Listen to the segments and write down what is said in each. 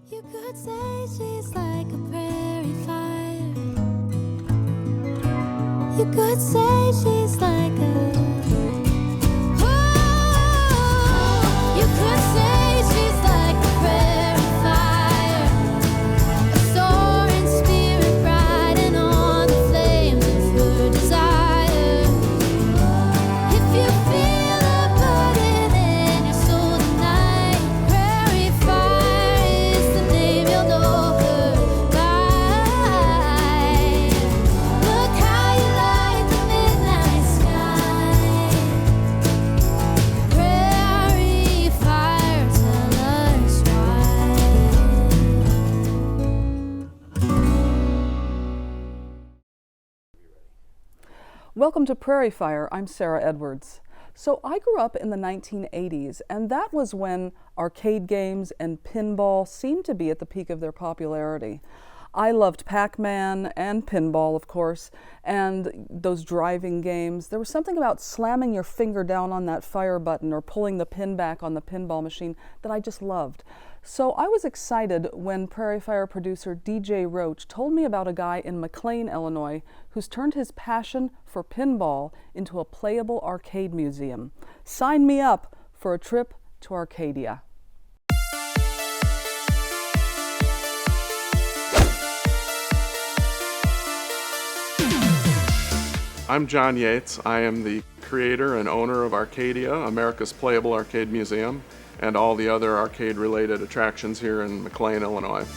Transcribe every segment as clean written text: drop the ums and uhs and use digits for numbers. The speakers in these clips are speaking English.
You could say she's like a prairie fire. You could say she's like a... Oh, you could say she's like a prairie fire. A soaring spirit riding on the flames of her desire. If you feel a burden in your soul tonight, prairie fire is the name you'll know her by. Look how you light the midnight sky. Prairie fire, tell us why. Welcome to Prairie Fire. I'm Sarah Edwards. So I grew up in the 1980s, and that was when arcade games and pinball seemed to be at the peak of their popularity. I loved Pac-Man and pinball, of course, and those driving games. There was something about slamming your finger down on that fire button or pulling the pin back on the pinball machine that I just loved. So I was excited when Prairie Fire producer DJ Roach told me about a guy in McLean, Illinois, who's turned his passion for pinball into a playable arcade museum. Sign me up for a trip to Arcadia. I'm John Yates. I am the creator and owner of Arcadia, America's Playable Arcade Museum, and all the other arcade-related attractions here in McLean, Illinois.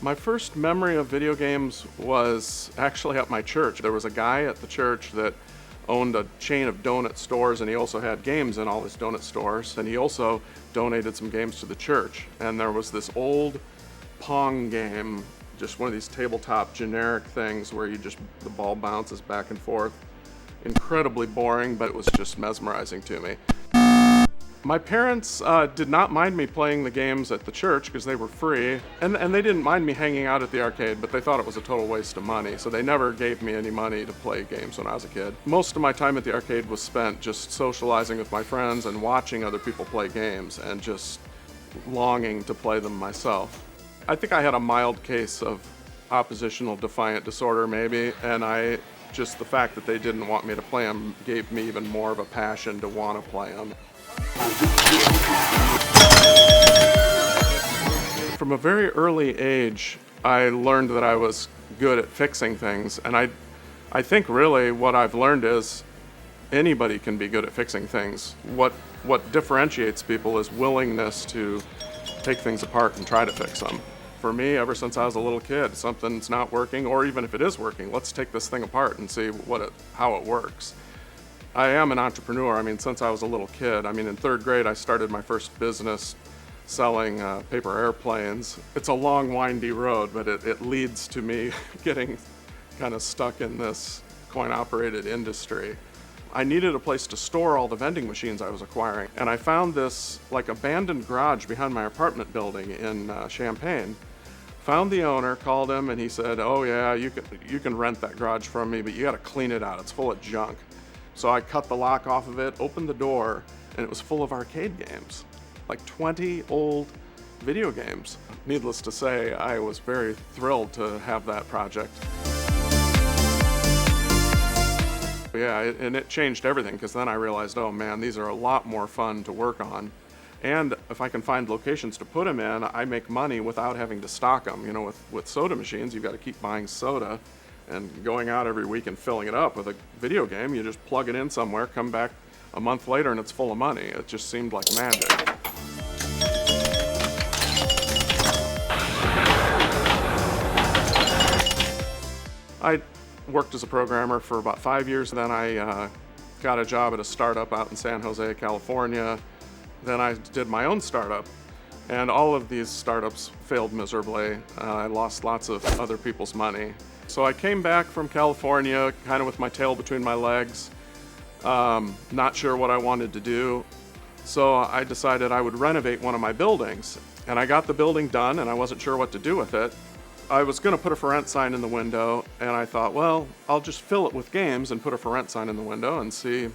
My first memory of video games was actually at my church. There was a guy at the church that owned a chain of donut stores, and he also had games in all his donut stores, and he also donated some games to the church. And there was this old Pong game, just one of these tabletop generic things where the ball bounces back and forth. Incredibly boring, but it was just mesmerizing to me. My parents did not mind me playing the games at the church because they were free, and they didn't mind me hanging out at the arcade, but they thought it was a total waste of money, so they never gave me any money to play games when I was a kid. Most of my time at the arcade was spent just socializing with my friends and watching other people play games and just longing to play them myself. I think I had a mild case of oppositional defiant disorder maybe, and the fact that they didn't want me to play them gave me even more of a passion to want to play them. From a very early age, I learned that I was good at fixing things, and I think really what I've learned is anybody can be good at fixing things. What differentiates people is willingness to take things apart and try to fix them. For me, ever since I was a little kid, something's not working, or even if it is working, let's take this thing apart and see how it works. I am an entrepreneur. Since I was a little kid. In third grade, I started my first business selling paper airplanes. It's a long, windy road, but it leads to me getting kind of stuck in this coin-operated industry. I needed a place to store all the vending machines I was acquiring, and I found this abandoned garage behind my apartment building in Champaign. Found the owner, called him, and he said, "Oh yeah, you can rent that garage from me, but you got to clean it out. It's full of junk." So I cut the lock off of it, opened the door, and it was full of arcade games, like 20 old video games. Needless to say, I was very thrilled to have that project. Yeah, and it changed everything, because then I realized, oh man, these are a lot more fun to work on. And if I can find locations to put them in, I make money without having to stock them. With soda machines, you've got to keep buying soda and going out every week and filling it up. With a video game, you just plug it in somewhere, come back a month later, and it's full of money. It just seemed like magic. I worked as a programmer for about 5 years. Then I got a job at a startup out in San Jose, California. Then I did my own startup, and all of these startups failed miserably. I lost lots of other people's money. So I came back from California kind of with my tail between my legs, not sure what I wanted to do. So I decided I would renovate one of my buildings, and I got the building done, and I wasn't sure what to do with it. I was going to put a for rent sign in the window, and I thought, well, I'll just fill it with games and put a for rent sign in the window and see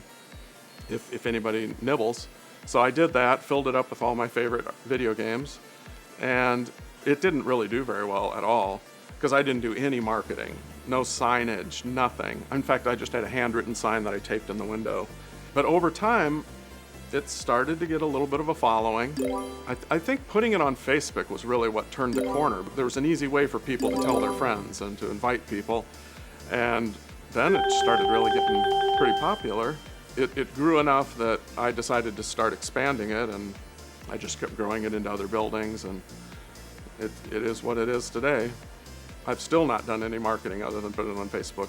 if anybody nibbles. So I did that, filled it up with all my favorite video games, and it didn't really do very well at all because I didn't do any marketing, no signage, nothing. In fact, I just had a handwritten sign that I taped in the window. But over time, it started to get a little bit of a following. I think putting it on Facebook was really what turned the corner. There was an easy way for people to tell their friends and to invite people. And then it started really getting pretty popular. It grew enough that I decided to start expanding it, and I just kept growing it into other buildings, and it is what it is today. I've still not done any marketing other than put it on Facebook.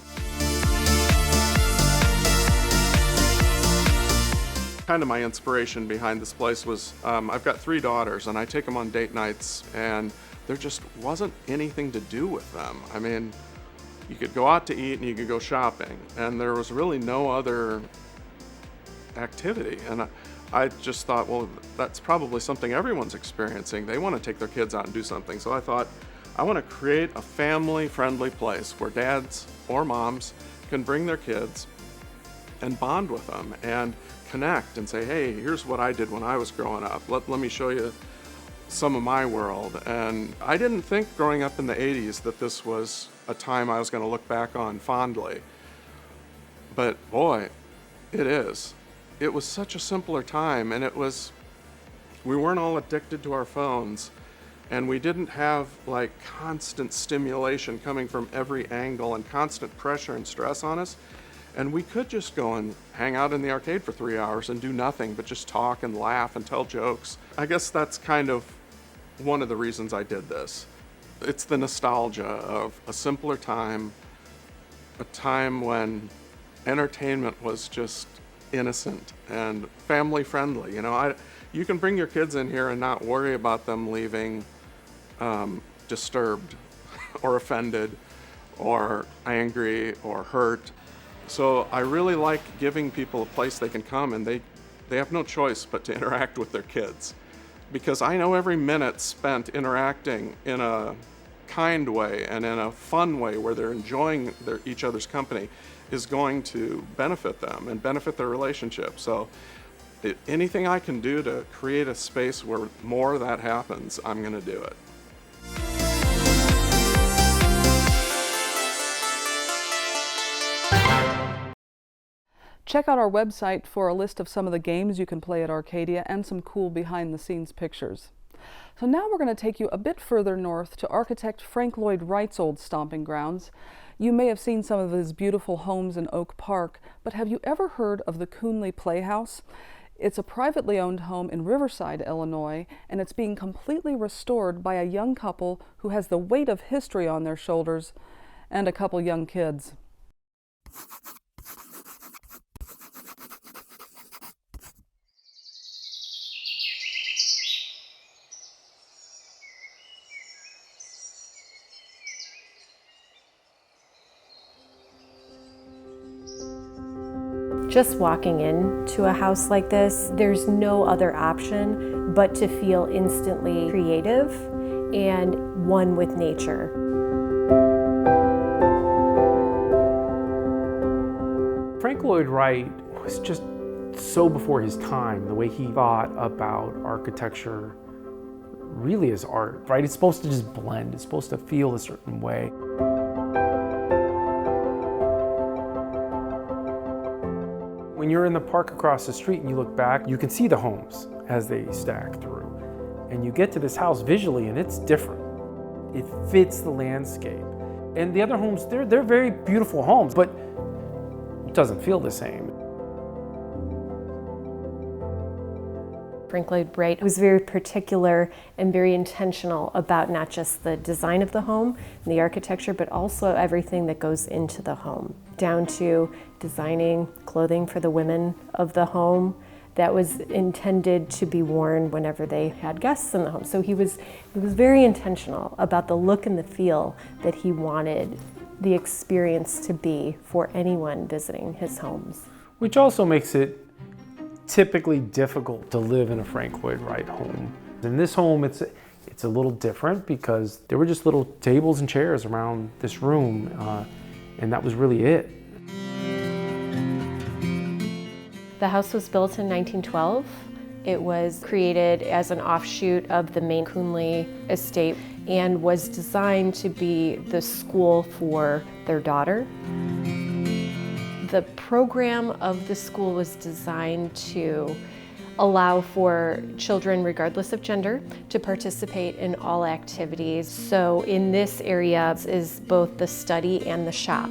Kind of my inspiration behind this place was I've got 3 daughters, and I take them on date nights, and there just wasn't anything to do with them. I mean, you could go out to eat and you could go shopping, and there was really no other activity. And I just thought, well, that's probably something everyone's experiencing. They want to take their kids out and do something. So I thought, I want to create a family-friendly place where dads or moms can bring their kids and bond with them and connect and say, hey, here's what I did when I was growing up. Let me show you some of my world. And I didn't think growing up in the 80s that this was a time I was going to look back on fondly. But boy, it is. It was such a simpler time, and we weren't all addicted to our phones, and we didn't have like constant stimulation coming from every angle and constant pressure and stress on us. And we could just go and hang out in the arcade for 3 hours and do nothing but just talk and laugh and tell jokes. I guess that's kind of one of the reasons I did this. It's the nostalgia of a simpler time, a time when entertainment was just innocent and family friendly. You know, you can bring your kids in here and not worry about them leaving disturbed or offended or angry or hurt. So I really like giving people a place they can come, and they have no choice but to interact with their kids. Because I know every minute spent interacting in a kind way and in a fun way where they're enjoying each other's company is going to benefit them and benefit their relationship. So anything I can do to create a space where more of that happens, I'm going to do it. Check out our website for a list of some of the games you can play at Arcadia and some cool behind-the-scenes pictures. So now we're going to take you a bit further north to architect Frank Lloyd Wright's old stomping grounds. You may have seen some of his beautiful homes in Oak Park, but have you ever heard of the Coonley Playhouse? It's a privately owned home in Riverside, Illinois, and it's being completely restored by a young couple who has the weight of history on their shoulders and a couple young kids. Just walking into a house like this, there's no other option but to feel instantly creative and one with nature. Frank Lloyd Wright was just so before his time, the way he thought about architecture really is art, right? It's supposed to just blend, it's supposed to feel a certain way. When you're in the park across the street and you look back, you can see the homes as they stack through. And you get to this house visually and it's different. It fits the landscape. And the other homes, they're very beautiful homes, but it doesn't feel the same. Frank Lloyd Wright was very particular and very intentional about not just the design of the home and the architecture, but also everything that goes into the home, down to designing clothing for the women of the home that was intended to be worn whenever they had guests in the home. So he was very intentional about the look and the feel that he wanted the experience to be for anyone visiting his homes. Which also makes it typically difficult to live in a Frank Lloyd Wright home. In this home, it's a little different because there were just little tables and chairs around this room, and that was really it. The house was built in 1912. It was created as an offshoot of the main Coonley estate and was designed to be the school for their daughter. The program of the school was designed to allow for children, regardless of gender, to participate in all activities. So in this area is both the study and the shop.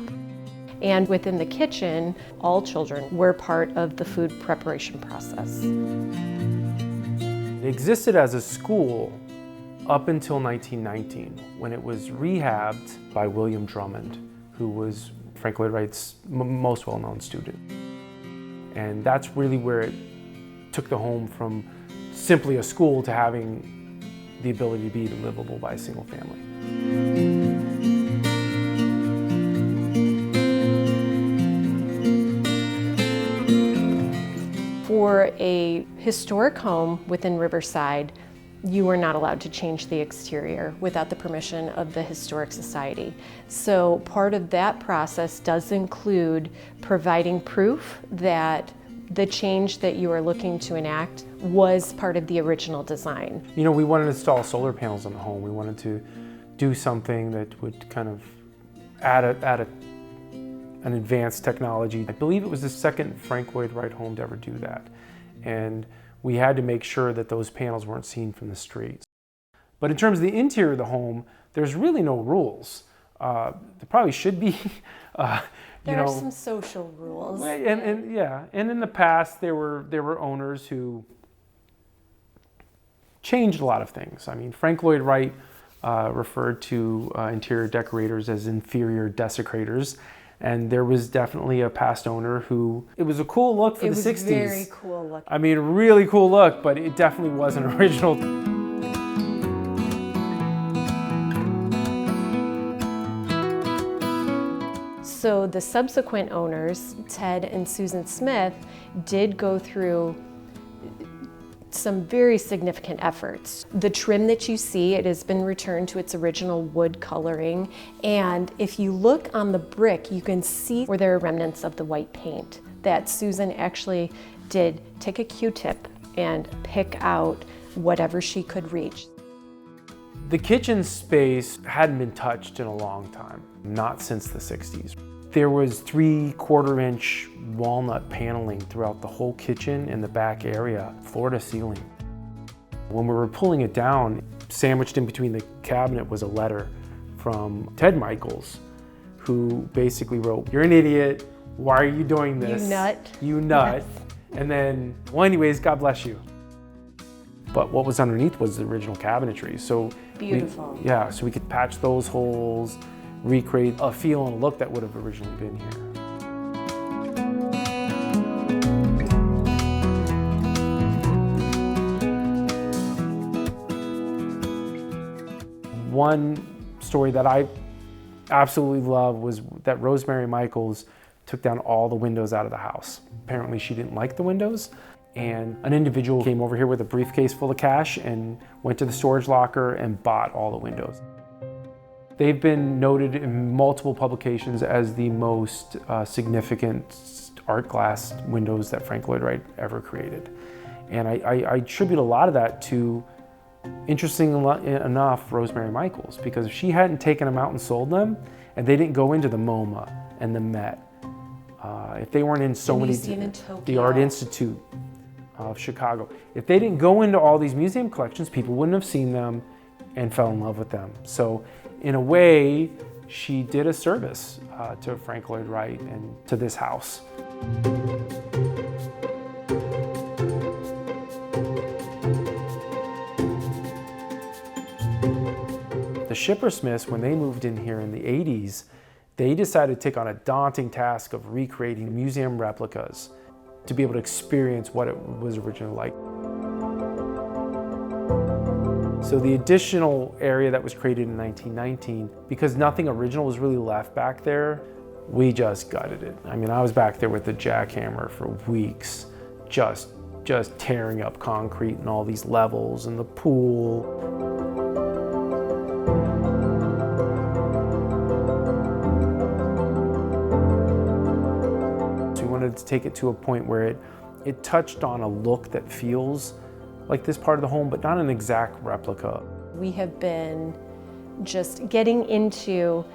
And within the kitchen, all children were part of the food preparation process. It existed as a school up until 1919, when it was rehabbed by William Drummond, who was Frank Lloyd Wright's most well-known student. And that's really where it took the home from simply a school to having the ability to be livable by a single family. For a historic home within Riverside, you are not allowed to change the exterior without the permission of the Historic Society. So part of that process does include providing proof that the change that you are looking to enact was part of the original design. You know, we wanted to install solar panels on the home. We wanted to do something that would kind of add an advanced technology. I believe it was the second Frank Lloyd Wright home to ever do that. And we had to make sure that those panels weren't seen from the streets. But in terms of the interior of the home, there's really no rules. There probably should be. There are some social rules. And in the past there were owners who changed a lot of things. I mean, Frank Lloyd Wright referred to interior decorators as inferior desecrators. And there was definitely a past owner who, it was a cool look for the 60s. It was very cool look. I mean, really cool look, but it definitely wasn't original. So the subsequent owners, Ted and Susan Smith, did go through some very significant efforts. The trim that you see, it has been returned to its original wood coloring. And if you look on the brick, you can see where there are remnants of the white paint that Susan actually did take a Q-tip and pick out whatever she could reach. The kitchen space hadn't been touched in a long time, not since the 60s. There was 3/4-inch walnut paneling throughout the whole kitchen and the back area, floor to ceiling. When we were pulling it down, sandwiched in between the cabinet was a letter from Ted Michaels, who basically wrote, "You're an idiot, why are you doing this? You nut." You nut. Yes. And then, well anyways, God bless you. But what was underneath was the original cabinetry. So Beautiful. So we could patch those holes, recreate a feel and a look that would have originally been here. One story that I absolutely love was that Rosemary Michaels took down all the windows out of the house. Apparently she didn't like the windows, and an individual came over here with a briefcase full of cash and went to the storage locker and bought all the windows. They've been noted in multiple publications as the most significant art glass windows that Frank Lloyd Wright ever created. And I attribute a lot of that to, interesting enough, Rosemary Michaels, because if she hadn't taken them out and sold them, and they didn't go into the MoMA and the Met, if they weren't in so many, the Art Institute of Chicago, if they didn't go into all these museum collections, people wouldn't have seen them and fell in love with them. So in a way, she did a service to Frank Lloyd Wright and to this house. The Shippersmiths, when they moved in here in the 80s, they decided to take on a daunting task of recreating museum replicas to be able to experience what it was originally like. So the additional area that was created in 1919, because nothing original was really left back there, we just gutted it. I mean, I was back there with the jackhammer for weeks, just tearing up concrete and all these levels and the pool. So we wanted to take it to a point where it touched on a look that feels like this part of the home, but not an exact replica. We have been just getting into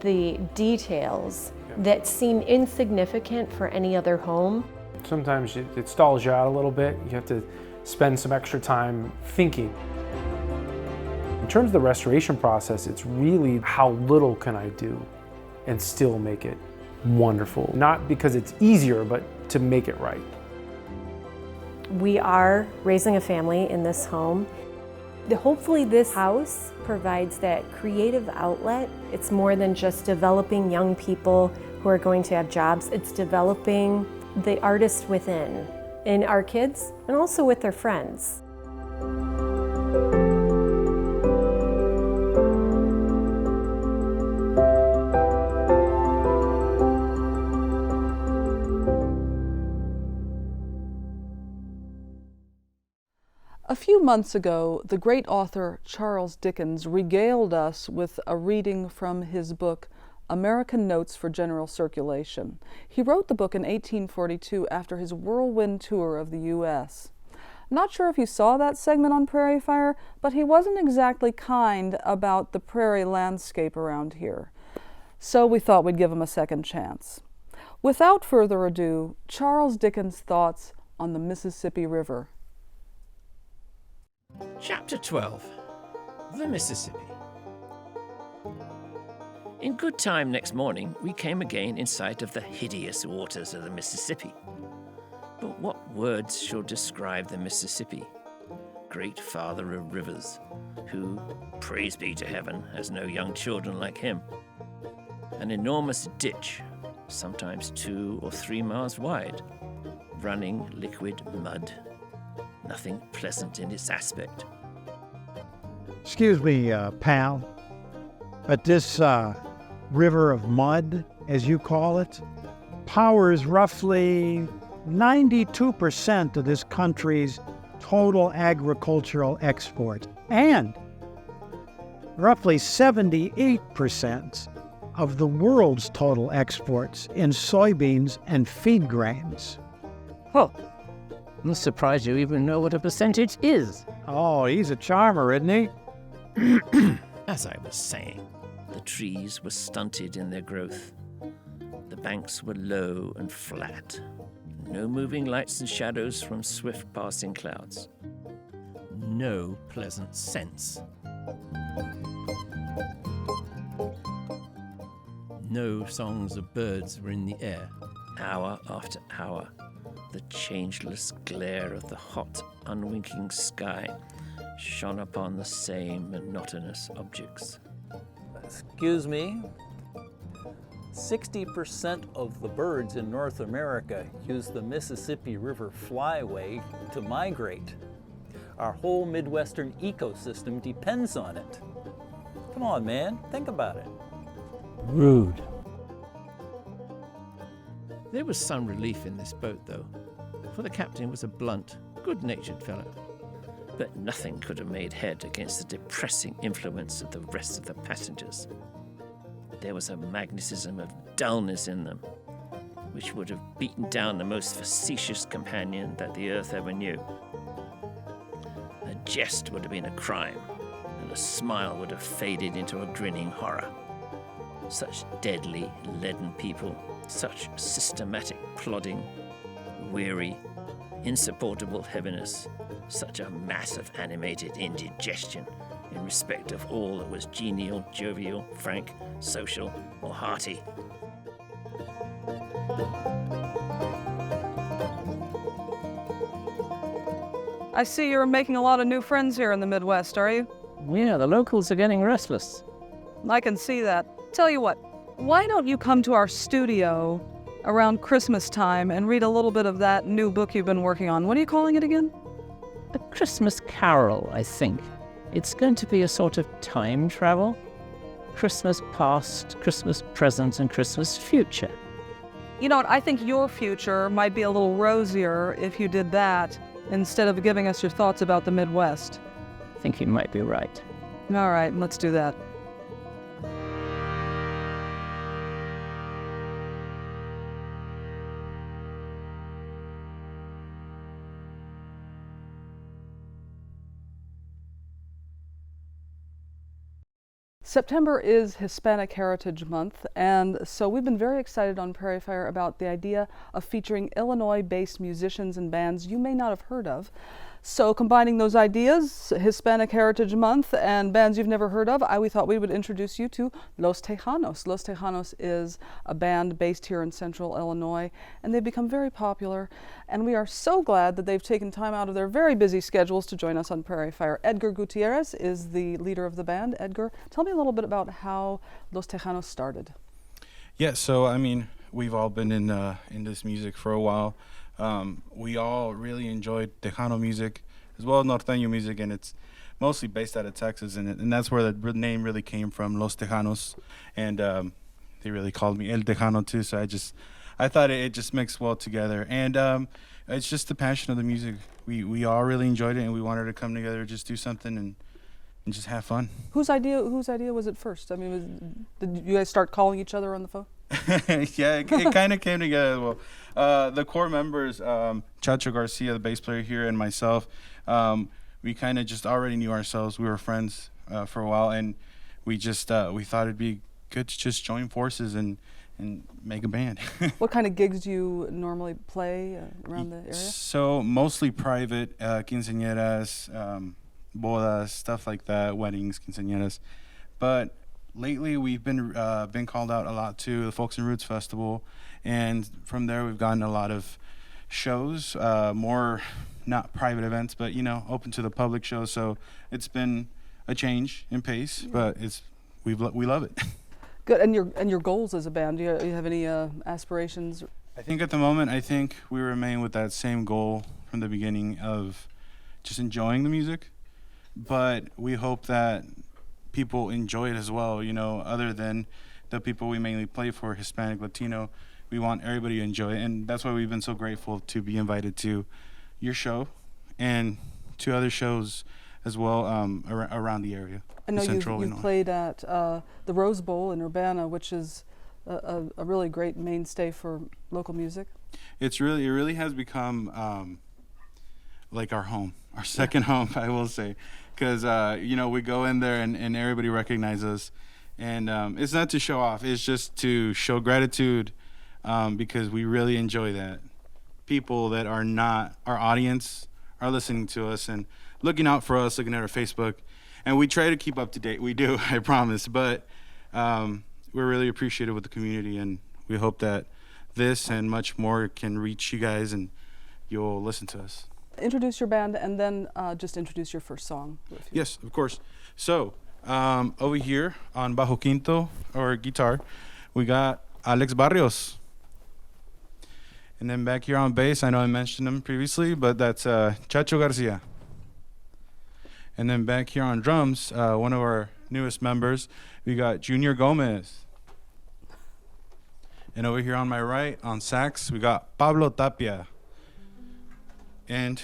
the details that seem insignificant for any other home. Sometimes it stalls you out a little bit. You have to spend some extra time thinking. In terms of the restoration process, it's really how little can I do and still make it wonderful. Not because it's easier, but to make it right. We are raising a family in this home. Hopefully this house provides that creative outlet. It's more than just developing young people who are going to have jobs. It's developing the artist within, in our kids and also with their friends. A few months ago, the great author Charles Dickens regaled us with a reading from his book, American Notes for General Circulation. He wrote the book in 1842 after his whirlwind tour of the U.S. Not sure if you saw that segment on Prairie Fire, but he wasn't exactly kind about the prairie landscape around here. So we thought we'd give him a second chance. Without further ado, Charles Dickens' thoughts on the Mississippi River. Chapter 12. The Mississippi. In good time next morning, we came again in sight of the hideous waters of the Mississippi. But what words shall describe the Mississippi, great father of rivers, who, praise be to heaven, has no young children like him? An enormous ditch, sometimes 2 or 3 miles wide, running liquid mud. Nothing pleasant in its aspect. Excuse me, pal, but this river of mud, as you call it, powers roughly 92% of this country's total agricultural exports and roughly 78% of the world's total exports in soybeans and feed grains. Oh, I'm surprised you even know what a percentage is. Oh, he's a charmer, isn't he? As I was saying, the trees were stunted in their growth. The banks were low and flat. No moving lights and shadows from swift passing clouds. No pleasant scents. No songs of birds were in the air. Hour after hour, the changeless glare of the hot, unwinking sky shone upon the same monotonous objects. Excuse me? 60% of the birds in North America use the Mississippi River flyway to migrate. Our whole Midwestern ecosystem depends on it. Come on, man, think about it. Rude. There was some relief in this boat, though, for the captain was a blunt, good-natured fellow. But nothing could have made head against the depressing influence of the rest of the passengers. There was a magnetism of dullness in them, which would have beaten down the most facetious companion that the earth ever knew. A jest would have been a crime, and a smile would have faded into a grinning horror. Such deadly, leaden people, such systematic plodding, weary, insupportable heaviness, such a mass of animated indigestion in respect of all that was genial, jovial, frank, social, or hearty. I see you're making a lot of new friends here in the Midwest, are you? Yeah, the locals are getting restless. I can see that. Tell you what, why don't you come to our studio around Christmas time and read a little bit of that new book you've been working on? What are you calling it again? A Christmas Carol, I think. It's going to be a sort of time travel. Christmas past, Christmas present, and Christmas future. You know what, I think your future might be a little rosier if you did that instead of giving us your thoughts about the Midwest. I think you might be right. All right, let's do that. September is Hispanic Heritage Month, and so we've been very excited on Prairie Fire about the idea of featuring Illinois-based musicians and bands you may not have heard of. So combining those ideas, Hispanic Heritage Month and bands you've never heard of, we thought we would introduce you to Los Tejanos. Los Tejanos is a band based here in central Illinois, and they've become very popular, and we are so glad that they've taken time out of their very busy schedules to join us on Prairie Fire. Edgar Gutierrez is the leader of the band. Edgar, tell me a little bit about how Los Tejanos started. Yeah, so I mean, we've all been in this music for a while. We all really enjoyed Tejano music as well as norteño music, and it's mostly based out of Texas, and that's where the name really came from, Los Tejanos, and they really called me El Tejano too, so I thought it just mixed well together, and it's just the passion of the music. We all really enjoyed it, and we wanted to come together, just do something and just have fun. Whose idea was it first? I mean, did you guys start calling each other on the phone? Yeah, it kind of came together. Well, the core members, Chacho Garcia, the bass player here, and myself, we kind of just already knew ourselves. We were friends for a while, and we thought it'd be good to just join forces and make a band. What kind of gigs do you normally play around the area? So mostly private, quinceañeras, bodas, stuff like that, weddings, quinceañeras. But lately we've been called out a lot to the Folks and Roots Festival, and from there we've gotten a lot of shows, more not private events, but open to the public shows. So it's been a change in pace, but we love it. Good. And your goals as a band, do you have any aspirations? I think at the moment, we remain with that same goal from the beginning of just enjoying the music, but we hope that people enjoy it as well, other than the people we mainly play for, Hispanic, Latino. We want everybody to enjoy it, and that's why we've been so grateful to be invited to your show and to other shows as well around the area. I know you played at the Rose Bowl in Urbana, which is a really great mainstay for local music. It really has become like our home, our second home, I will say, because we go in there and everybody recognizes us, and it's not to show off, it's just to show gratitude, because we really enjoy that. People that are not our audience are listening to us and looking out for us, looking at our Facebook, and we try to keep up to date. We do, I promise, but we're really appreciative with the community, and we hope that this and much more can reach you guys and you'll listen to us. Introduce your band, and then just introduce your first song. Yes, of course. So over here on bajo quinto, or guitar, we got Alex Barrios. And then back here on bass, I know I mentioned him previously, but that's Chacho Garcia. And then back here on drums, one of our newest members, we got Junior Gomez. And over here on my right, on sax, we got Pablo Tapia. And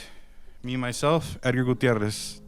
me, myself, Edgar Gutierrez.